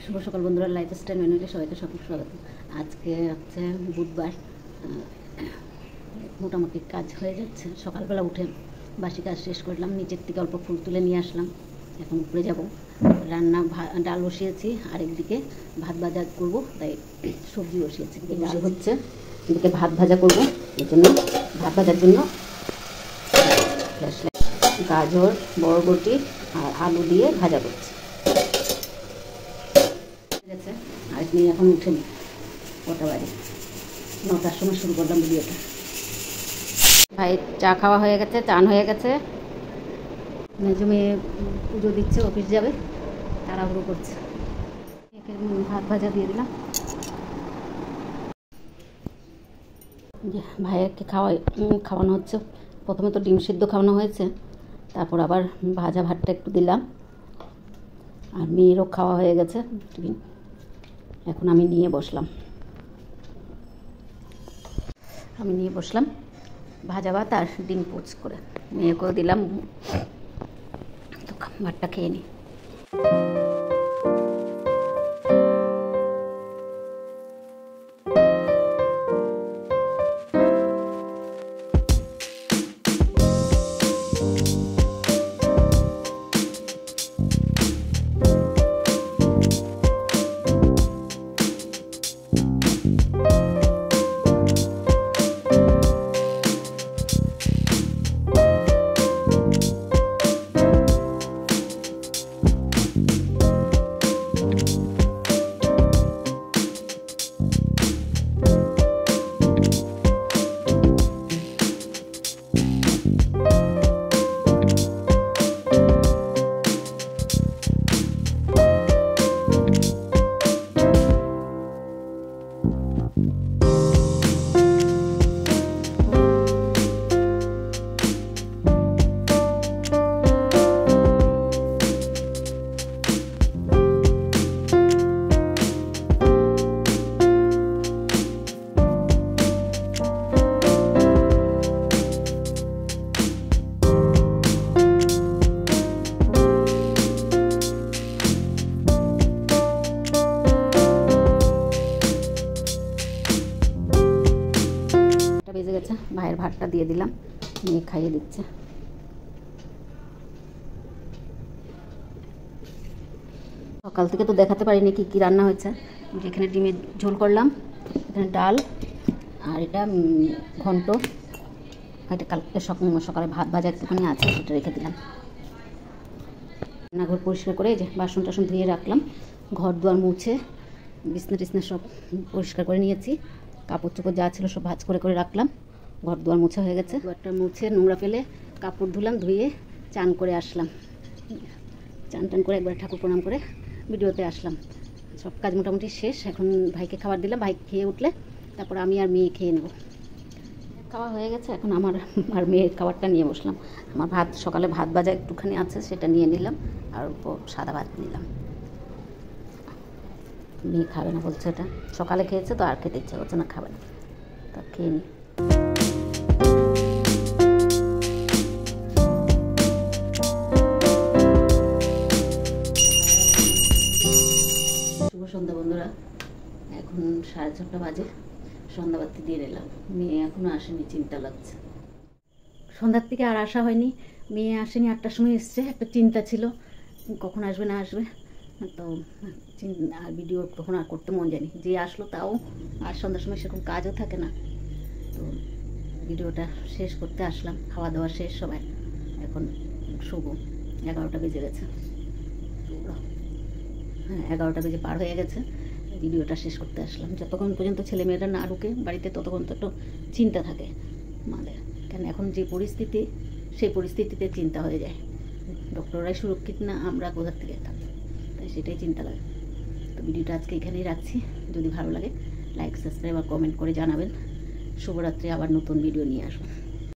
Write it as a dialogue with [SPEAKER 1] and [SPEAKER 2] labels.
[SPEAKER 1] শুভ সকাল বন্ধুরা, লাইফস্টাইল মেনুতে সবাইকে স্বাগত। আজকে হচ্ছে বুধবার, মোটামুটি কাজ হয়ে যাচ্ছে। সকালবেলা উঠে বাসি কাজ শেষ করলাম, নিচের থেকে অল্প ফুল তুলে নিয়ে আসলাম। এখন উপরে যাব, রান্না ডাল বসিয়েছি, আরেকদিকে ভাত ভাজা করবো, তাই সবজি বসিয়েছি। ডাল হচ্ছে, এদিকে ভাত ভাজা করবো। এই জন্য ভাত ভাজার জন্য গাজর, বরবটি আর আলু দিয়ে ভাজা করছি। ঠিক আছে, আর নিয়ে এখন উঠেনি, কটা বাজে, 9টার সময় শুরু করলাম ভিডিওটা। ভাই চা খাওয়া হয়ে গেছে, চান হয়ে গেছে। মেজো মেয়ে পুজো দিচ্ছে, অফিস যাবে, তাড়াহুড়ো করছে। ভাত ভাজা দিয়ে দিলাম। ভাইয়েরকে খাওয়ানো হচ্ছে। প্রথমে তো ডিম সিদ্ধ খাওয়ানো হয়েছে, তারপর আবার ভাজা ভাতটা একটু দিলাম। আর মেয়েরও খাওয়া হয়ে গেছে টিফিন। এখন আমি নিয়ে বসলাম ভাজা ভাত আর ডিম পোচ করে। মেয়েকেও দিলাম, তো ভাতটা খেয়ে নিই। বেজে গেছে, ভাইয়ের ভাতটা দিয়ে দিলাম, মেয়ে খাইয়ে দিচ্ছে। সকাল থেকে তো দেখাতে পারিনি কি কি রান্না হয়েছে। যেখানে ডিমের ঝোল করলাম, এখানে ডাল, আর এটা ঘন্ট। এটা কালকে সকালে ভাত ভাজা একটুখানি আছে, সেটা রেখে দিলাম। রান্নাঘর পরিষ্কার করে যে বাসন টাসন ধুয়ে রাখলাম, ঘর দুয়ার মুছে বিছনা টিছনা সব পরিষ্কার করে নিয়েছি। কাপড় চোপড় যা ছিল সব ভাঁজ করে রাখলাম। ঘর দুয়ার মোছা হয়ে গেছে, দুয়ারটা মুছে নোংরা ফেলে কাপড় ধুলাম, ধুয়ে চান করে আসলাম। চান টান করে একবার ঠাকুর প্রণাম করে ভিডিওতে আসলাম। সব কাজ মোটামুটি শেষ। এখন ভাইকে খাবার দিলাম, ভাই খেয়ে উঠলে তারপর আমি আর মেয়ে খেয়ে নেব। খাওয়া হয়ে গেছে, এখন আমার আর মেয়ের খাবারটা নিয়ে বসলাম। আমার সকালে ভাত ভাজা একটুখানি আছে, সেটা নিয়ে নিলাম, আর অল্প সাদা ভাত নিলাম। মেয়ে খাবে না বলছে, এটা সকালে খেয়েছে তো আর খেতে ইচ্ছা করছে না, খাবে না, তা খেয়ে নিই। শুভ সন্ধ্যা বন্ধুরা, এখন 6:30 বাজে, সন্ধ্যাবাতি দিয়ে এলাম। মেয়ে এখনো আসেনি, চিন্তা লাগছে। সন্ধ্যার থেকে আর আসা হয়নি, মেয়ে আসেনি, 8টার সময় এসছে। একটা চিন্তা ছিল কখন আসবে না আসবে, তো আর ভিডিও তখন আর করতে মন যায়নি। যে আসলো তাও আর সন্ধ্যার সময় সেরকম কাজও থাকে না, তো ভিডিওটা শেষ করতে আসলাম। খাওয়া দাওয়া শেষ সবাই, এখন শুভ 11টা বেজে গেছে। হ্যাঁ, 11টা বেজে পার হয়ে গেছে, ভিডিওটা শেষ করতে আসলাম। যতক্ষণ পর্যন্ত ছেলেমেয়েরা না ঢুকে বাড়িতে, ততক্ষণ তো একটু চিন্তা থাকে আমাদের, কেন এখন যে পরিস্থিতি, সেই পরিস্থিতিতে চিন্তা হয়ে যায়। ডক্টররাই সুরক্ষিত না, আমরা কোথার থেকে থাকবো, তাই সেটাই চিন্তা লাগে। তো ভিডিওটা আজকে এখানেই রাখছি। যদি ভালো লাগে লাইক, সাবস্ক্রাইব আর কমেন্ট করে জানাবেন। শুভরাত্রি, আবার নতুন ভিডিও নিয়ে আসবো।